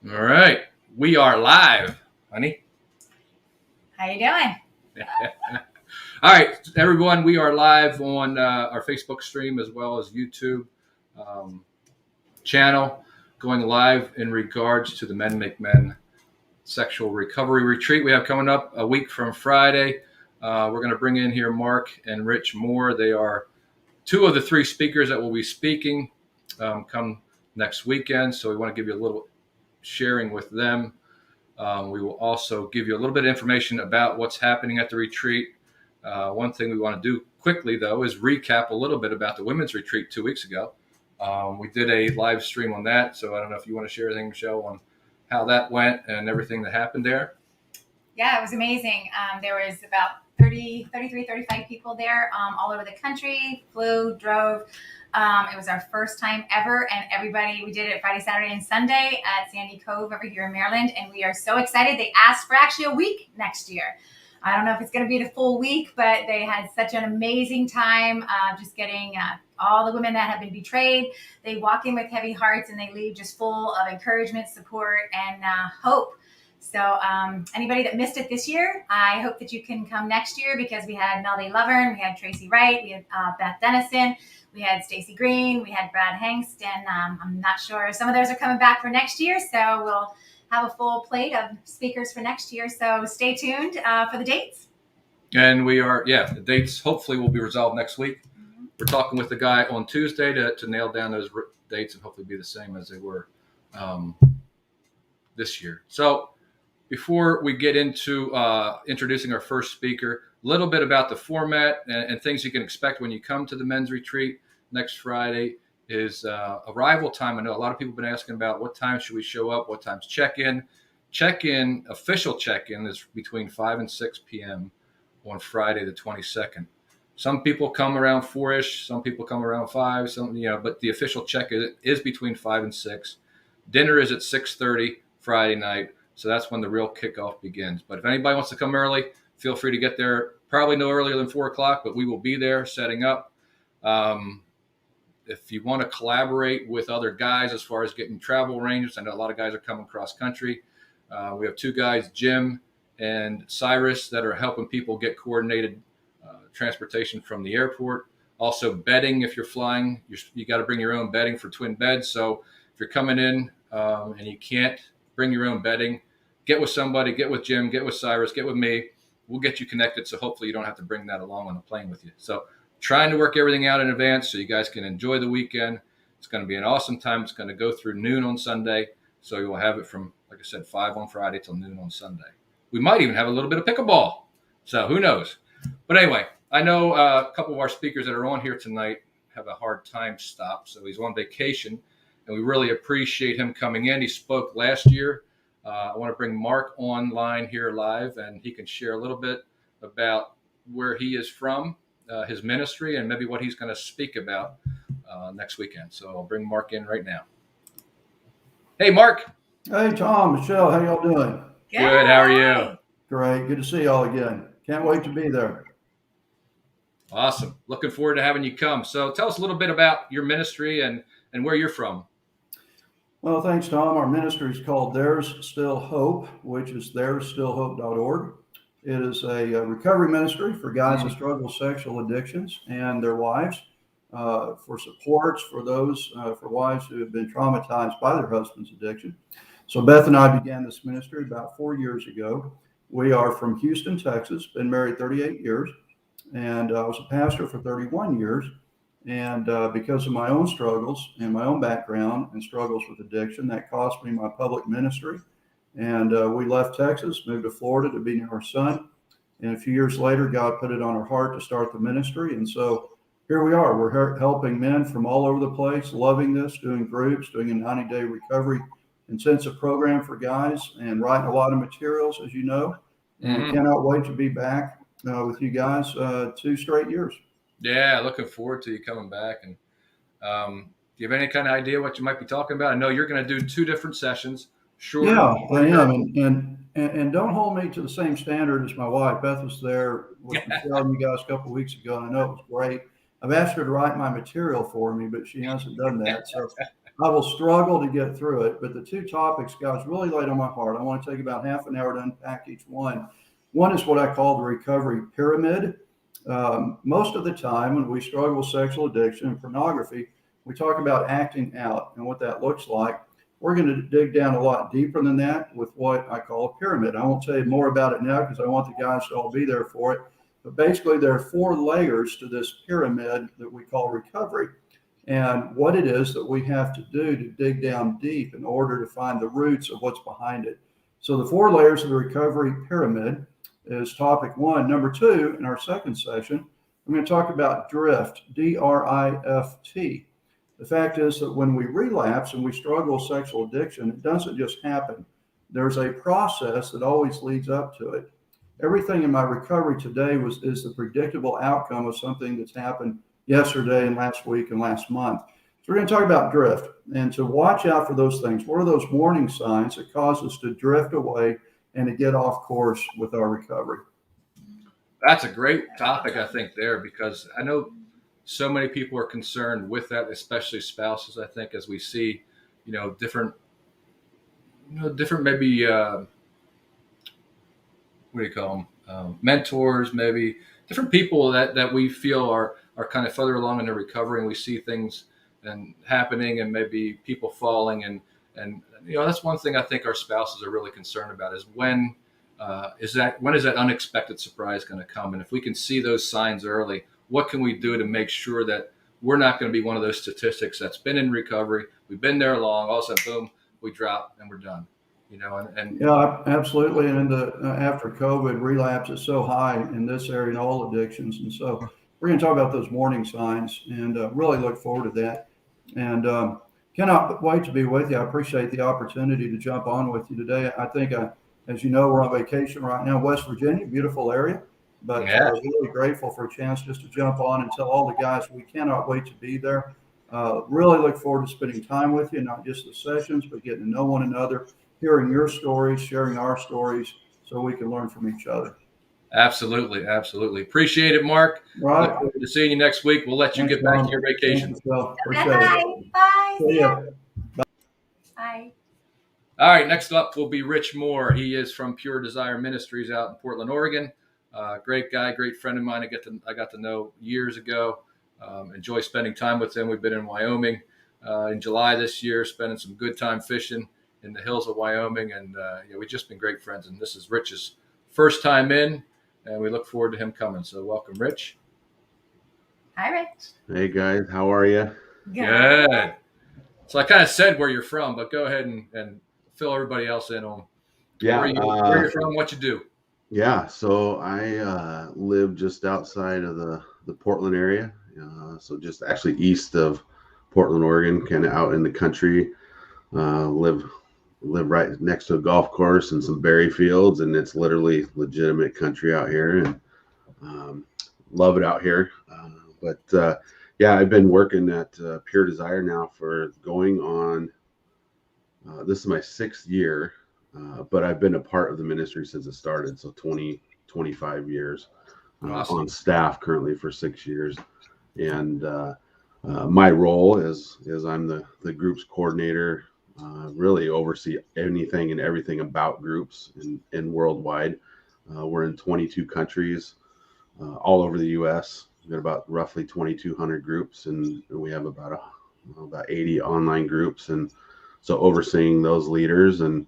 All right. We are live, honey. How you doing? All right, everyone. We are live on our Facebook stream as well as YouTube um, channel, going live in regards to the Men Make Men Sexual Recovery Retreat we have coming up a week from Friday. We're going to bring in here Mark and Rich Moore. They are two of the three speakers that will be speaking come next weekend. So we want to give you a little sharing with them. We will also give you a little bit of information about what's happening at the retreat. One thing we want to do quickly, though, is recap a little bit about the women's retreat 2 weeks ago. We did a live stream on that, so I don't know if you want to share anything, Michelle, on how that went and everything that happened there. Yeah, it was amazing. There was about 33, 35 people there all over the country, flew, drove. It was our first time ever, and we did it Friday, Saturday, and Sunday at Sandy Cove over here in Maryland, and we are so excited. They asked for actually a week next year. I don't know if it's going to be the full week, but they had such an amazing time just getting all the women that have been betrayed. They walk in with heavy hearts and they leave just full of encouragement, support, and hope. So anybody that missed it this year, I hope that you can come next year, because we had Melody Lovern, we had Tracy Wright, we had Beth Denison, we had Stacy Green, we had Brad Hengst, and I'm not sure. Some of those are coming back for next year, so we'll have a full plate of speakers for next year. So stay tuned for the dates. And the dates hopefully will be resolved next week. Mm-hmm. We're talking with the guy on Tuesday to nail down those dates and hopefully be the same as they were this year. So before we get into introducing our first speaker, a little bit about the format and things you can expect when you come to the men's retreat next Friday is arrival time. I know a lot of people have been asking about what time should we show up, what time's check-in. Check-in, official check-in is between 5 and 6 p.m. on Friday the 22nd. Some people come around 4-ish, some people come around 5, but the official check-in is between 5 and 6. Dinner is at 6:30 Friday night. So that's when the real kickoff begins. But if anybody wants to come early, feel free to get there. Probably no earlier than 4 o'clock, but we will be there setting up. If you want to collaborate with other guys as far as getting travel arrangements, I know a lot of guys are coming cross country. We have two guys, Jim and Cyrus, that are helping people get coordinated transportation from the airport. Also bedding, if you're flying, you got to bring your own bedding for twin beds. So if you're coming in and you can't bring your own bedding, get with somebody, get with Jim, get with Cyrus, get with me. We'll get you connected, so hopefully you don't have to bring that along on the plane with you. So trying to work everything out in advance so you guys can enjoy the weekend. It's going to be an awesome time. It's going to go through noon on Sunday. So you'll have it from, like I said, 5 on Friday till noon on Sunday. We might even have a little bit of pickleball. So who knows? But anyway, I know a couple of our speakers that are on here tonight have a hard time stop. So he's on vacation, and we really appreciate him coming in. He spoke last year. I want to bring Mark online here live, and he can share a little bit about where he is from, his ministry, and maybe what he's going to speak about next weekend. So I'll bring Mark in right now. Hey, Mark. Hey, Tom, Michelle, how y'all doing? Good. How are you? Great. Good to see y'all again. Can't wait to be there. Awesome. Looking forward to having you come. So tell us a little bit about your ministry and where you're from. Well, thanks, Tom. Our ministry is called There's Still Hope, which is there'sstillhope.org. It is a recovery ministry for guys that struggle with sexual addictions and their wives, for supports for those, for wives who have been traumatized by their husband's addiction. So Beth and I began this ministry about 4 years ago. We are from Houston, Texas, been married 38 years, and I was a pastor for 31 years. And because of my own struggles and my own background and struggles with addiction, that cost me my public ministry. And we left Texas, moved to Florida to be near our son. And a few years later, God put it on our heart to start the ministry. And so here we are. We're helping men from all over the place, loving this, doing groups, doing a 90-day recovery intensive program for guys, and writing a lot of materials, as you know. And cannot wait to be back with you guys 2 straight years. Yeah, looking forward to you coming back. And do you have any kind of idea what you might be talking about? I know you're going to do 2 different sessions. Sure. Yeah, I am. And don't hold me to the same standard as my wife. Beth was there with Michelle and you guys a couple of weeks ago, and I know it was great. I've asked her to write my material for me, but she hasn't done that. So I will struggle to get through it, but the two topics God's really laid on my heart, I want to take about half an hour to unpack each one. One is what I call the recovery pyramid. Most of the time when we struggle with sexual addiction and pornography, we talk about acting out and what that looks like. We're going to dig down a lot deeper than that with what I call a pyramid. I won't tell you more about it now because I want the guys to all be there for it. But basically, there are 4 layers to this pyramid that we call recovery. And what it is that we have to do to dig down deep in order to find the roots of what's behind it. So the 4 layers of the recovery pyramid is topic 1. Number 2, in our second session, I'm going to talk about drift, D-R-I-F-T. The fact is that when we relapse and we struggle with sexual addiction, it doesn't just happen. There's a process that always leads up to it. Everything in my recovery today is the predictable outcome of something that's happened yesterday and last week and last month. So we're going to talk about drift and to watch out for those things. What are those warning signs that cause us to drift away and to get off course with our recovery? That's a great topic, I think, there, because I know so many people are concerned with that, especially spouses. I think as we see, different maybe what do you call them? Mentors, maybe different people that we feel are kind of further along in their recovery, and we see things and happening, and maybe people falling, and that's one thing I think our spouses are really concerned about is when is that unexpected surprise going to come, and if we can see those signs early. What can we do to make sure that we're not going to be one of those statistics that's been in recovery? We've been there long, all of a sudden, boom, we drop and we're done. Yeah, absolutely. And after COVID, relapse is so high in this area in all addictions. And so we're going to talk about those warning signs and really look forward to that. And cannot wait to be with you. I appreciate the opportunity to jump on with you today. I think, as you know, we're on vacation right now, West Virginia, beautiful area. But really grateful for a chance just to jump on and tell all the guys we cannot wait to be there. Really look forward to spending time with you, not just the sessions, but getting to know one another, hearing your stories, sharing our stories, so we can learn from each other. Absolutely. Appreciate it, Mark. Right. Look forward to seeing you next week. We'll let you get back to your vacation. Bye. See ya. Bye. All right, next up will be Rich Moore. He is from Pure Desire Ministries out in Portland, Oregon. Great guy, great friend of mine. I got to know years ago. Enjoy spending time with him. We've been in Wyoming in July this year, spending some good time fishing in the hills of Wyoming, and we've just been great friends. And this is Rich's first time in, and we look forward to him coming. So welcome, Rich. Hi, Rich. Hey guys, how are you? Good. So I kind of said where you're from, but go ahead and fill everybody else in on where you're from, what you do. Yeah, so I live just outside of the Portland area, so just actually east of Portland, Oregon, kind of out in the country. Live right next to a golf course and some berry fields, and it's literally legitimate country out here, and love it out here. But I've been working at Pure Desire now for going on. This is my 6th year. But I've been a part of the ministry since it started, so 25 years. Awesome. On staff currently for 6 years. And my role is I'm the group's coordinator, really oversee anything and everything about groups and worldwide. We're in 22 countries, all over the U.S. We've got about roughly 2,200 groups, and we have about 80 online groups. And so overseeing those leaders and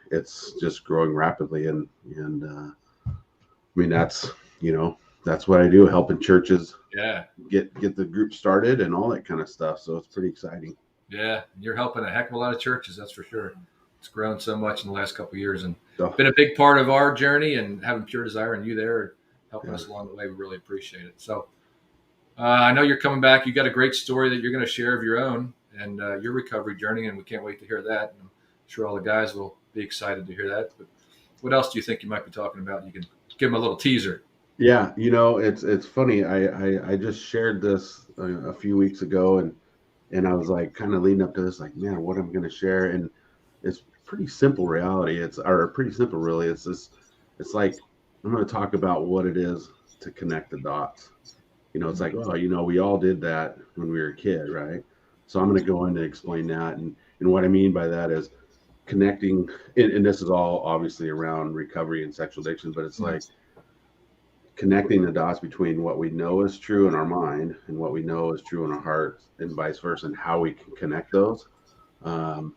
it's just growing rapidly, and I mean that's what I do, helping churches get the group started and all that kind of stuff. So it's pretty exciting. Yeah, you're helping a heck of a lot of churches, that's for sure. It's grown so much in the last couple of years, and been a big part of our journey, and having Pure Desire and you there helping us along the way, we really appreciate it. So I know you're coming back. You got a great story that you're going to share of your own and your recovery journey, and we can't wait to hear that. And sure all the guys will be excited to hear that. But what else do you think you might be talking about? You can give them a little teaser. Yeah, it's funny. I just shared this a few weeks ago, and I was like kind of leading up to this, like, man, what I'm going to share, and it's pretty simple reality. It's pretty simple really. It's like I'm going to talk about what it is to connect the dots. It's like, we all did that when we were a kid, right? So I'm going to go in and explain that. And what I mean by that is connecting, and this is all obviously around recovery and sexual addiction, but it's like connecting the dots between what we know is true in our mind and what we know is true in our heart, and vice versa, and how we can connect those. And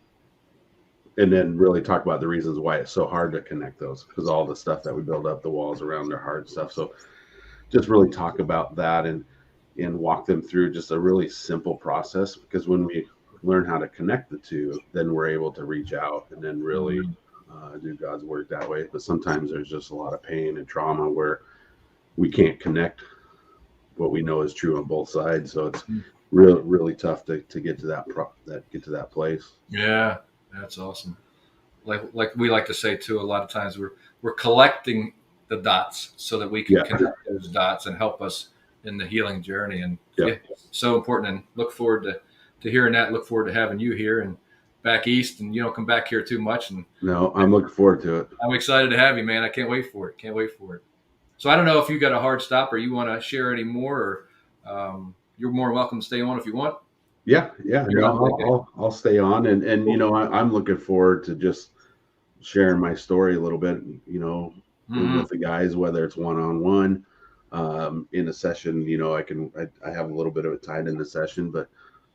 then really talk about the reasons why it's so hard to connect those, because all the stuff that we build up, the walls around their heart stuff. So just really talk about that and walk them through just a really simple process, because when we learn how to connect the two, then we're able to reach out and then really do God's work that way. But sometimes there's just a lot of pain and trauma where we can't connect what we know is true on both sides. So it's really tough to get to that place. Yeah, that's awesome. Like we like to say too, a lot of times we're collecting the dots so that we can connect those dots and help us in the healing journey. And so important. And look forward to hearing that. Look forward to having you here and back east. And you don't come back here too much. And no, I'm looking forward to it. I'm excited to have you, man. I can't wait for it. So I don't know if you got a hard stop or you want to share any more, or you're more welcome to stay on if you want. Yeah. No, I'll stay on, and I'm looking forward to just sharing my story a little bit, with the guys, whether it's one-on-one, in a session. I have a little bit of it tied in the session, but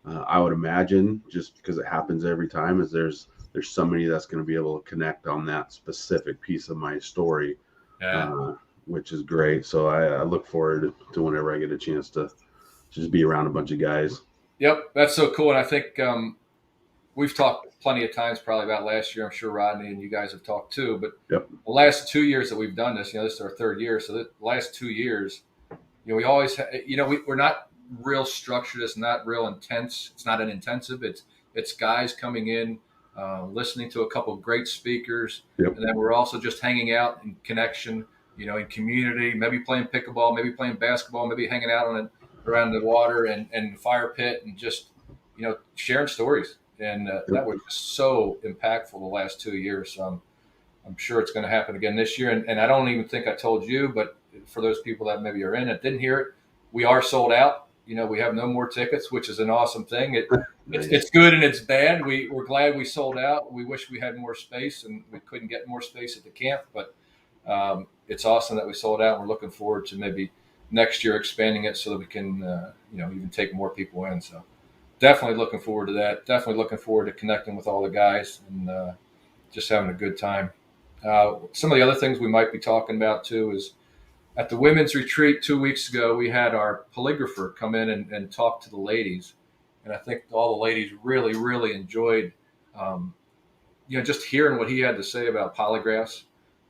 I would imagine, just because it happens every time, is there's somebody that's going to be able to connect on that specific piece of my story. Which is great. So I look forward to whenever I get a chance to just be around a bunch of guys. Yep, that's so cool. And I think we've talked plenty of times probably about last year. I'm sure Rodney and you guys have talked too. But the last 2 years that we've done this, this is our third year. So the last 2 years, we always, we're not real structured. It's not real intense. It's not an intensive. It's guys coming in, listening to a couple of great speakers. And then we're also just hanging out in connection, in community, maybe playing pickleball, maybe playing basketball, maybe hanging out around the water and fire pit, and just, sharing stories. And that was just so impactful the last 2 years. So I'm sure it's going to happen again this year. And I don't even think I told you, but for those people that maybe are in it, didn't hear it, we are sold out. We have no more tickets, which is an awesome thing. It's good and it's bad. We're glad we sold out. We wish we had more space, and we couldn't get more space at the camp, but it's awesome that we sold out. And we're looking forward to maybe next year expanding it so that we can, even take more people in. So definitely looking forward to that. Definitely looking forward to connecting with all the guys and just having a good time. Some of the other things we might be talking about too is at the women's retreat 2 weeks ago, we had our polygrapher come in and talk to the ladies. And I think all the ladies really, really enjoyed, just hearing what he had to say about polygraphs,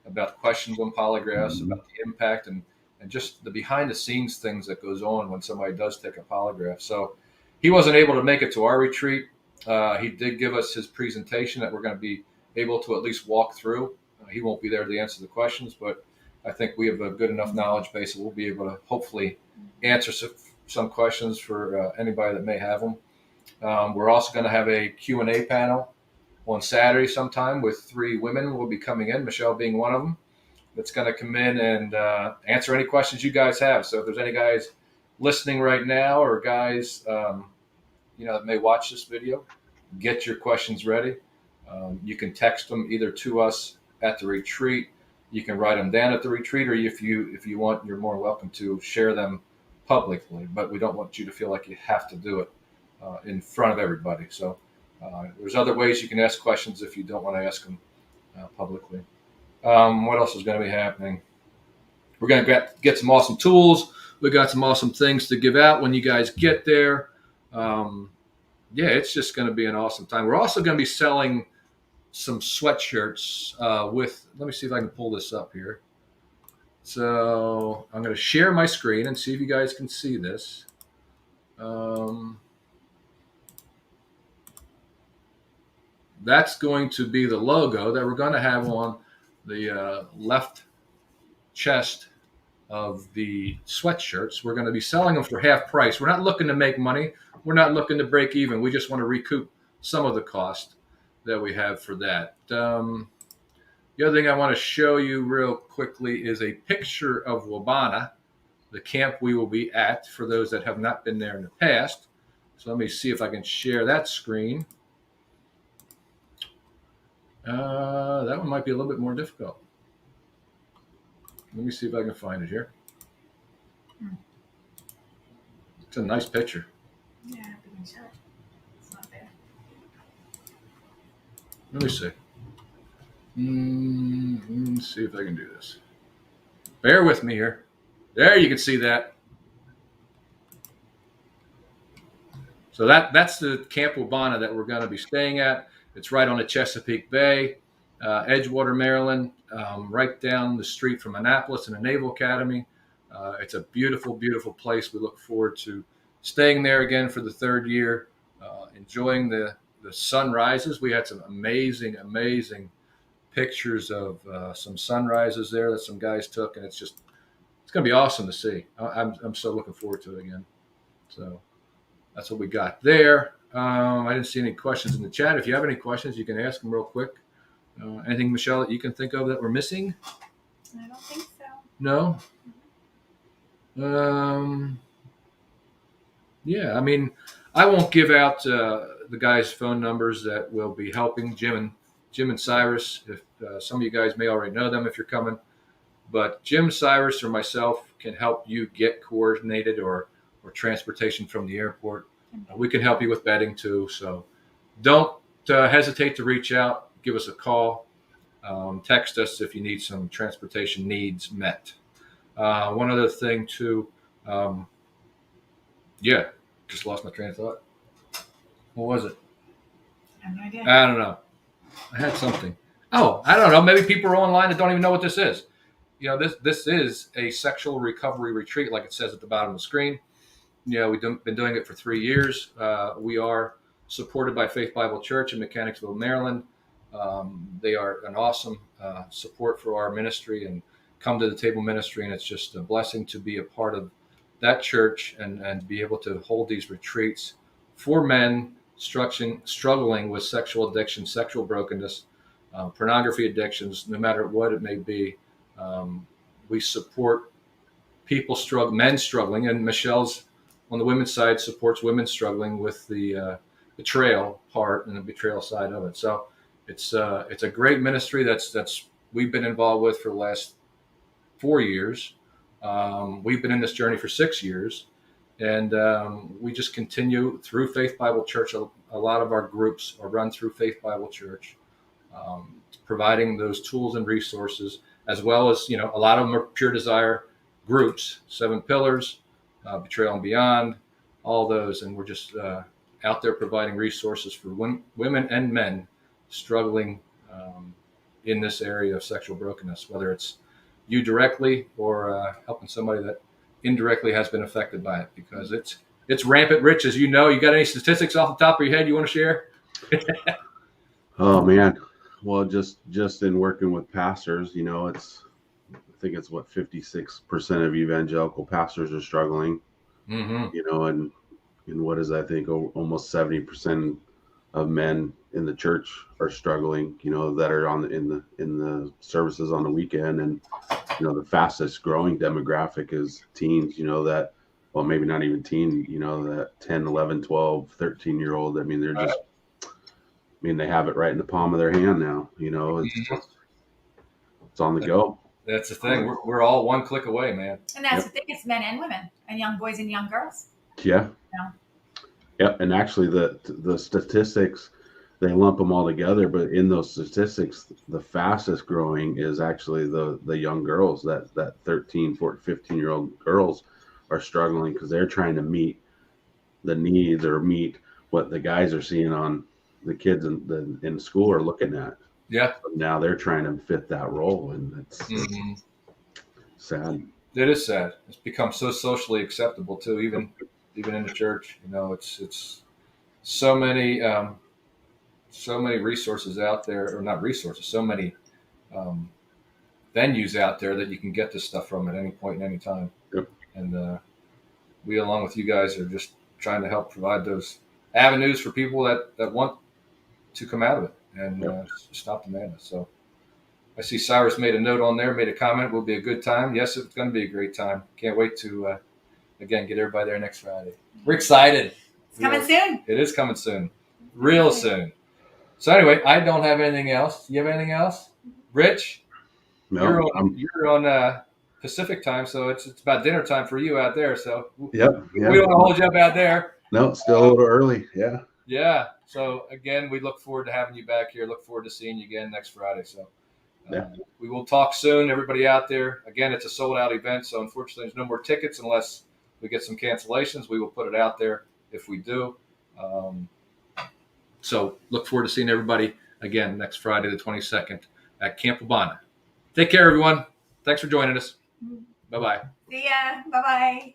about questions on polygraphs, about the impact and just the behind the scenes things that goes on when somebody does take a polygraph. So he wasn't able to make it to our retreat. He did give us his presentation that we're going to be able to at least walk through. He won't be there to answer the questions, but I think we have a good enough knowledge base that we'll be able to hopefully answer some questions for anybody that may have them. We're also going to have a Q&A panel on Saturday sometime with 3 women who will be coming in, Michelle being one of them, that's going to come in and answer any questions you guys have. So if there's any guys listening right now, or guys that may watch this video, get your questions ready. You can text them either to us at the retreat. You can write them down at the retreat, or if you want, you're more welcome to share them publicly. But we don't want you to feel like you have to do it in front of everybody. So there's other ways you can ask questions if you don't want to ask them publicly. What else is going to be happening? We're going to get some awesome tools. We got some awesome things to give out when you guys get there. It's just going to be an awesome time. We're also going to be selling some sweatshirts let me see if I can pull this up here. So I'm going to share my screen and see if you guys can see this. That's going to be the logo that we're going to have on the left chest of the sweatshirts. We're going to be selling them for half price. We're not looking to make money. We're not looking to break even. We just want to recoup some of the cost that we have for that. The other thing I want to show you real quickly is a picture of Wabanna, the camp we will be at, for those that have not been there in the past. So let me see if I can share that screen. That one might be a little bit more difficult. Let me see if I can find it here. It's a nice picture. Yeah, we can show it. It's not there. Let me see. Let me see if I can do this. Bear with me here. There, you can see that. So that's the Camp Wabanna that we're going to be staying at. It's right on the Chesapeake Bay, Edgewater, Maryland, right down the street from Annapolis and the Naval Academy. It's a beautiful, beautiful place. We look forward to staying there again for the third year, enjoying the sunrises. We had some amazing, amazing pictures of some sunrises there that some guys took, and it's going to be awesome to see. I'm so looking forward to it again. So that's what we got there. I didn't see any questions in the chat. If you have any questions, you can ask them real quick. Anything, Michelle, that you can think of that we're missing? I don't think so. No? Yeah, I mean, I won't give out the guys' phone numbers that will be helping Jim and Cyrus. If some of you guys may already know them if you're coming, but Jim, Cyrus, or myself can help you get coordinated or transportation from the airport. We can help you with bedding too. So don't hesitate to reach out. Give us a call. Text us if you need some transportation needs met. One other thing too. Just lost my train of thought. What was it? I have no idea. I don't know. I had something. Oh, I don't know. Maybe people are online that don't even know what this is. You know, this is a sexual recovery retreat, like it says at the bottom of the screen. You know, we've been doing it for 3 years. We are supported by Faith Bible Church in Mechanicsville, Maryland. They are an awesome support for our ministry and Come to the Table ministry, and it's just a blessing to be a part of that church and be able to hold these retreats for men struggling with sexual addiction, sexual brokenness, pornography addictions, no matter what it may be. We support people men struggling, and Michelle's on the women's side supports women struggling with the betrayal part and the betrayal side of it. So it's a great ministry that's we've been involved with for the last 4 years. We've been in this journey for 6 years, and we just continue through Faith Bible Church. A lot of our groups are run through Faith Bible Church, providing those tools and resources, as well as, a lot of them are Pure Desire groups, 7 Pillars, Betrayal and Beyond, all those. And we're just out there providing resources for women and men struggling in this area of sexual brokenness, whether it's you directly or helping somebody that indirectly has been affected by it, because it's rampant. Rich, as you know, you got any statistics off the top of your head you want to share? Oh man. Well, just in working with pastors, I think it's 56% of evangelical pastors are struggling, and what is, I think, almost 70% of men in the church are struggling, that are in the services on the weekend. And, the fastest growing demographic is teens, that, well, maybe not even teen, that 10, 11, 12, 13-year-old. I mean, they're just, they have it right in the palm of their hand now, it's on the go. That's the thing. We're all one click away, man. And that's the thing. It's men and women and young boys and young girls. Yeah. Yeah. And actually the statistics, they lump them all together, but in those statistics, the fastest growing is actually the young girls, that 13, 14, 15-year-old girls are struggling because they're trying to meet the needs or meet what the guys are seeing on the kids in school are looking at. Yeah. So now they're trying to fit that role, and it's sad. It is sad. It's become so socially acceptable too, even in the church. It's so many resources out there, or not resources, so many venues out there that you can get this stuff from at any point in any time. Yep. And we, along with you guys, are just trying to help provide those avenues for people that want to come out of it and stop the madness. So I see Cyrus made a note on there, made a comment. It will be a good time. Yes, it's going to be a great time. Can't wait to, again, get everybody there next Friday. We're excited. It's coming soon. It is coming soon. Real soon. So anyway, I don't have anything else. Do you have anything else? Rich? No, You're on Pacific time, so it's about dinner time for you out there. So yep. we don't want to hold you up out there. No, still a little early. Yeah. Yeah. So again, we look forward to having you back here. Look forward to seeing you again next Friday. So we will talk soon. Everybody out there. Again, it's a sold out event, so unfortunately, there's no more tickets unless we get some cancellations. We will put it out there if we do. So look forward to seeing everybody again next Friday, the 22nd at Camp Wabanna. Take care, everyone. Thanks for joining us. Bye-bye. See ya. Bye-bye.